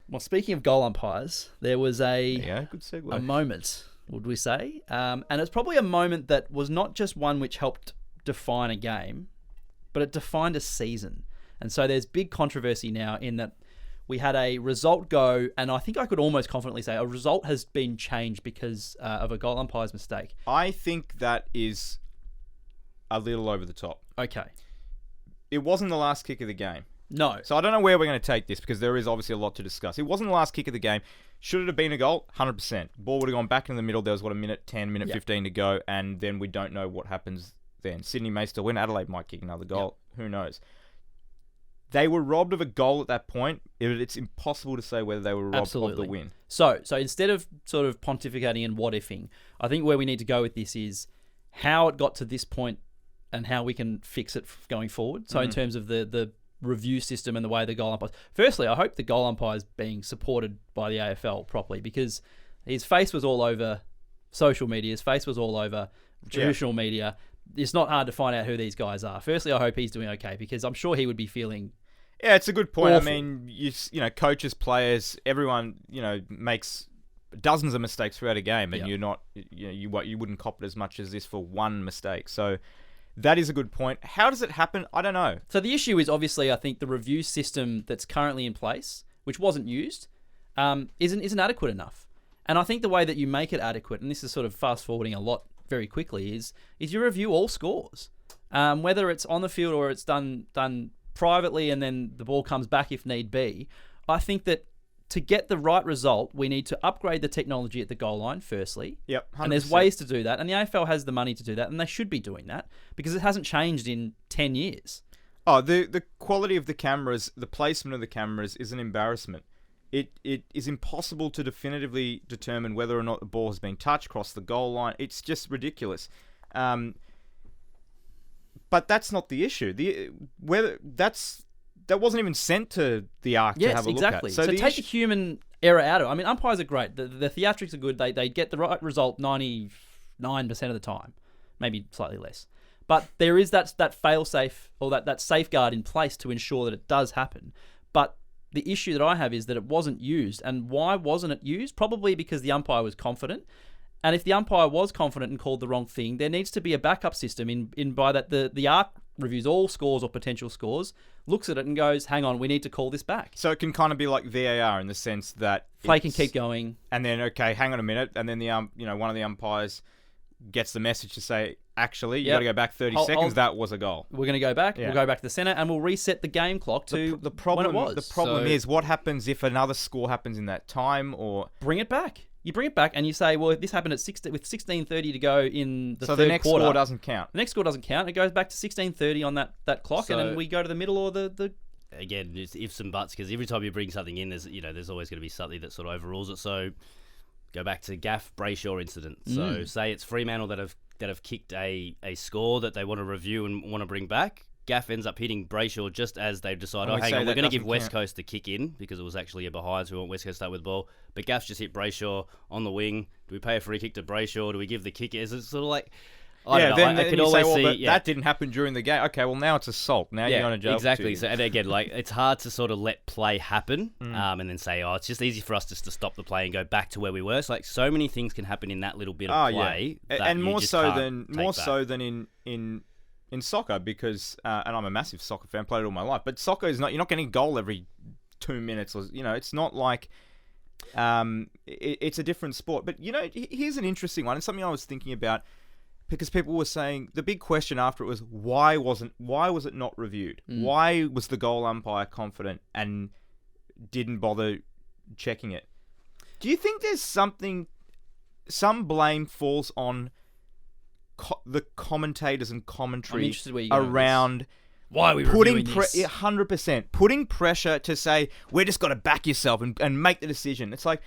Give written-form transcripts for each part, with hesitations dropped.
Well, speaking of goal umpires, there was Yeah, good segue. a moment, would we say? And it's probably a moment that was not just one which helped define a game, but it defined a season. And so there's big controversy now in that we had a result go, and I think I could almost confidently say a result has been changed because of a goal umpire's mistake. I think that is a little over the top. Okay. It wasn't the last kick of the game. No. So I don't know where we're going to take this because there is obviously a lot to discuss. It wasn't the last kick of the game. Should it have been a goal? 100%. Ball would have gone back in the middle. There was, a minute 10, minute 15 to go, and then we don't know what happens then. Sydney may still win. Adelaide might kick another goal. Yep. Who knows? They were robbed of a goal at that point. It's impossible to say whether they were robbed of the win. So instead of sort of pontificating and what-ifing, I think where we need to go with this is how it got to this point and how we can fix it going forward. So in terms of the review system and the way the goal umpires... Firstly, I hope the goal umpire is being supported by the AFL properly because his face was all over social media. His face was all over traditional media. It's not hard to find out who these guys are. Firstly, I hope he's doing okay because I'm sure he would be feeling... Yeah, it's a good point. Awful. I mean, you know, coaches, players, everyone, makes dozens of mistakes throughout a game, and you're not, you wouldn't cop it as much as this for one mistake. So that is a good point. How does it happen? I don't know. So the issue is obviously, I think the review system that's currently in place, which wasn't used, isn't adequate enough. And I think the way that you make it adequate, and this is sort of fast forwarding a lot very quickly, is you review all scores, whether it's on the field or it's done privately and then the ball comes back if need be. I think that to get the right result, we need to upgrade the technology at the goal line, firstly. Yep, 100%. And there's ways to do that. And the AFL has the money to do that, and they should be doing that because it hasn't changed in 10 years. Oh, the quality of the cameras, the placement of the cameras is an embarrassment. It is impossible to definitively determine whether or not the ball has been touched, crossed the goal line. It's just ridiculous. But that's not the issue. That wasn't even sent to the Arc to have a look at. So take the human error out of it. I mean, umpires are great. The theatrics are good. They get the right result 99% of the time, maybe slightly less. But there is that fail-safe or that safeguard in place to ensure that it does happen. But the issue that I have is that it wasn't used. And why wasn't it used? Probably because the umpire was confident. And if the umpire was confident and called the wrong thing, there needs to be a backup system in by that the ARC reviews all scores or potential scores, looks at it and goes, hang on, we need to call this back. So it can kind of be like VAR in the sense that play can keep going. And then, okay, hang on a minute. And then one of the umpires gets the message to say, actually, you got to go back 30 seconds. That was a goal. We're going to go back. Yeah. We'll go back to the centre and we'll reset the game clock to the problem, when it was. The problem is what happens if another score happens in that time or... Bring it back. You bring it back and you say, well, if this happened at with 16:30 to go in the third quarter. So the next score doesn't count. The next score doesn't count. It goes back to 16:30 on that clock, and then we go to the middle or the... Again, it's ifs and buts, because every time you bring something in, there's always going to be something that sort of overrules it. So go back to Gaff Brayshaw incident. So say it's Fremantle that have kicked a score that they want to review and want to bring back. Gaff ends up hitting Brayshaw just as they've decided, hang on, we're going to give West Coast the kick in because it was actually a behind, so we want West Coast to start with the ball. But Gaff's just hit Brayshaw on the wing. Do we pay a free kick to Brayshaw? Do we give the kick? Is it sort of like... I don't know. I could always see... that didn't happen during the game. Okay, well, now it's assault. Now you're going to jail. Exactly. So, and again, it's hard to sort of let play happen and then say, it's just easy for us just to stop the play and go back to where we were. So, so many things can happen in that little bit of play. Yeah. And more so than in soccer, because and I'm a massive soccer fan, played it all my life, but soccer is not, you're not getting a goal every 2 minutes, or it's not like it's a different sport. But here's an interesting one, and something I was thinking about, because people were saying the big question after it was why was it not reviewed? Why was the goal umpire confident and didn't bother checking it? Do you think there's some blame falls on the commentators and commentary around why we putting 100% putting pressure to say we're just got to back yourself and make the decision? It's like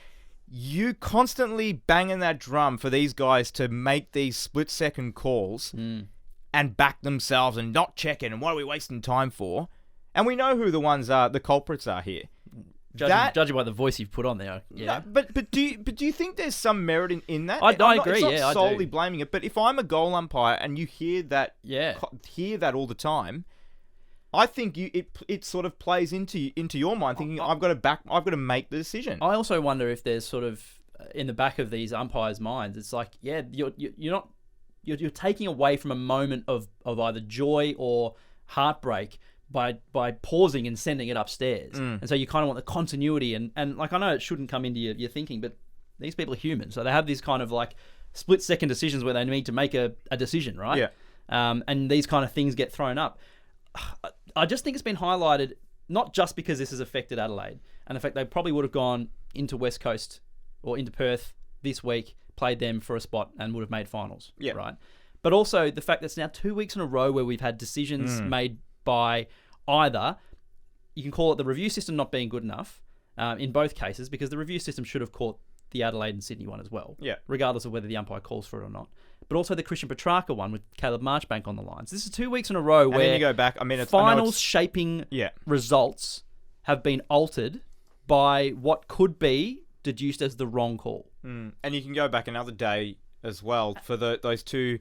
you constantly banging that drum for these guys to make these split-second calls and back themselves and not check it, and what are we wasting time for? And we know who the culprits are here. Judging by the voice you've put on there, yeah. No, but do you think there's some merit in that? I agree. It's not solely blaming it, but if I'm a goal umpire and you hear that, all the time, I think it sort of plays into your mind, thinking I've got to make the decision. I also wonder if there's sort of in the back of these umpires' minds, it's like, yeah, you're taking away from a moment of either joy or heartbreak by pausing and sending it upstairs. And so you kind of want the continuity and like, I know it shouldn't come into your thinking, but these people are human, so they have these kind of like split-second decisions where they need to make a decision, right? Yeah. And these kind of things get thrown up. I just think it's been highlighted, not just because this has affected Adelaide, and the fact they probably would have gone into West Coast or into Perth this week, played them for a spot, and would have made finals, right? But also the fact that it's now 2 weeks in a row where we've had decisions made by either, you can call it the review system not being good enough, in both cases, because the review system should have caught the Adelaide and Sydney one as well, regardless of whether the umpire calls for it or not. But also the Christian Petrarca one with Caleb Marchbank on the lines. This is 2 weeks in a row where then you go back. I mean, finals shaping results have been altered by what could be deduced as the wrong call. And you can go back another day as well for those two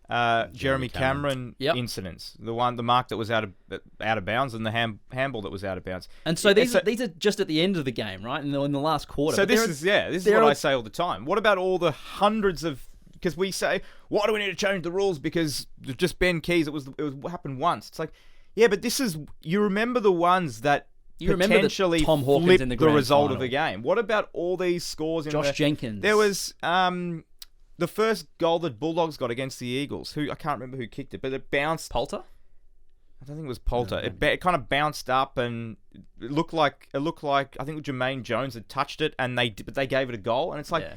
Jeremy Cameron incidents. The mark that was out of bounds, and the handball that was out of bounds. And so these are just at the end of the game, right? In the last quarter. So this is what I say all the time. What about all the hundreds of? Because we say, why do we need to change the rules? Because just Ben Keys, it was happened once. It's like, yeah, but this is, you remember the ones that potentially Tom Hawkins flipped in the result final of the game. What about all these scores? Josh Jenkins. There was the first goal that Bulldogs got against the Eagles. I can't remember who kicked it, but it bounced. Poulter? I don't think it was Poulter. It kind of bounced up, and it looked like I think Jermaine Jones had touched it, and they gave it a goal, and it's like. Yeah.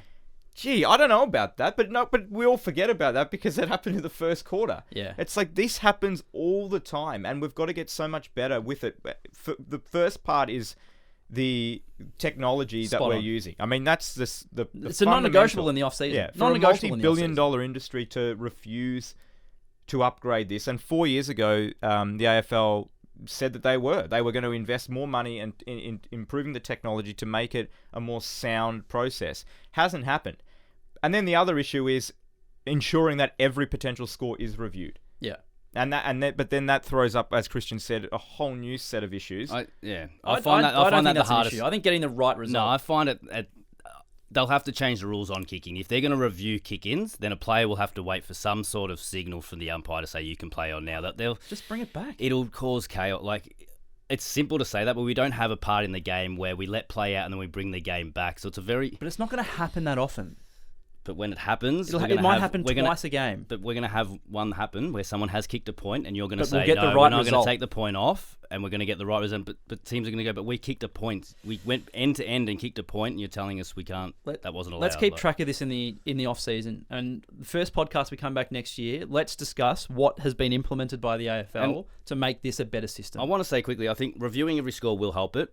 Gee, I don't know about that, but we all forget about that because it happened in the first quarter. Yeah. It's like this happens all the time, and we've got to get so much better with it. The first part is the technology that we're using. I mean, that's the it's a non-negotiable in the off-season. Yeah, for a multi-billion-dollar industry to refuse to upgrade this. And 4 years ago, the AFL said that they were going to invest more money in improving the technology to make it a more sound process. Hasn't happened. And then the other issue is ensuring that every potential score is reviewed. Yeah. But then that throws up, as Christian said, a whole new set of issues. I find that the hardest. I think getting the right result. No, I find it. They'll have to change the rules on kicking. If they're going to review kick-ins, then a player will have to wait for some sort of signal from the umpire to say you can play on now. That they'll just bring it back. It'll cause chaos. Like, it's simple to say that, but we don't have a part in the game where we let play out and then we bring the game back. So it's a very. But it's not going to happen that often. But when it happens, it might happen twice a game. But we're going to have one happen where someone has kicked a point, and you're going to say, we're not going to take the point off, and we're going to get the right result. But teams are going to go, but we kicked a point. We went end to end and kicked a point, and you're telling us we can't. That wasn't allowed. Let's keep track of this in the off season. And the first podcast we come back next year, let's discuss what has been implemented by the AFL to make this a better system. I want to say quickly, I think reviewing every score will help it.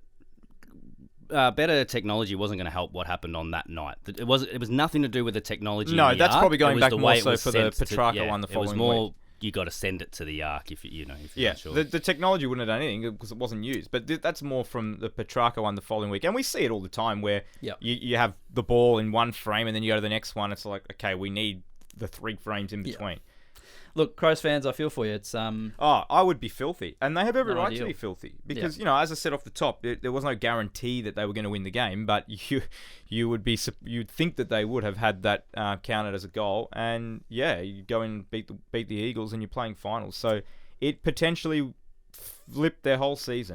Better technology wasn't going to help what happened on that night. It was nothing to do with the technology. No, that's probably going back more so for the Petrarca one the following week. It was more you got to send it to the Arc if you're not sure. The technology wouldn't have done anything because it wasn't used. But that's more from the Petrarca one the following week, and we see it all the time where you have the ball in one frame and then you go to the next one. It's like, okay, we need the 3 frames in between. Yeah. Look, Crows fans, I feel for you. It's I would be filthy, and they have every right to be filthy because as I said off the top, there was no guarantee that they were going to win the game, but you'd think that they would have had that counted as a goal, and you go and beat the Eagles, and you're playing finals, so it potentially flipped their whole season.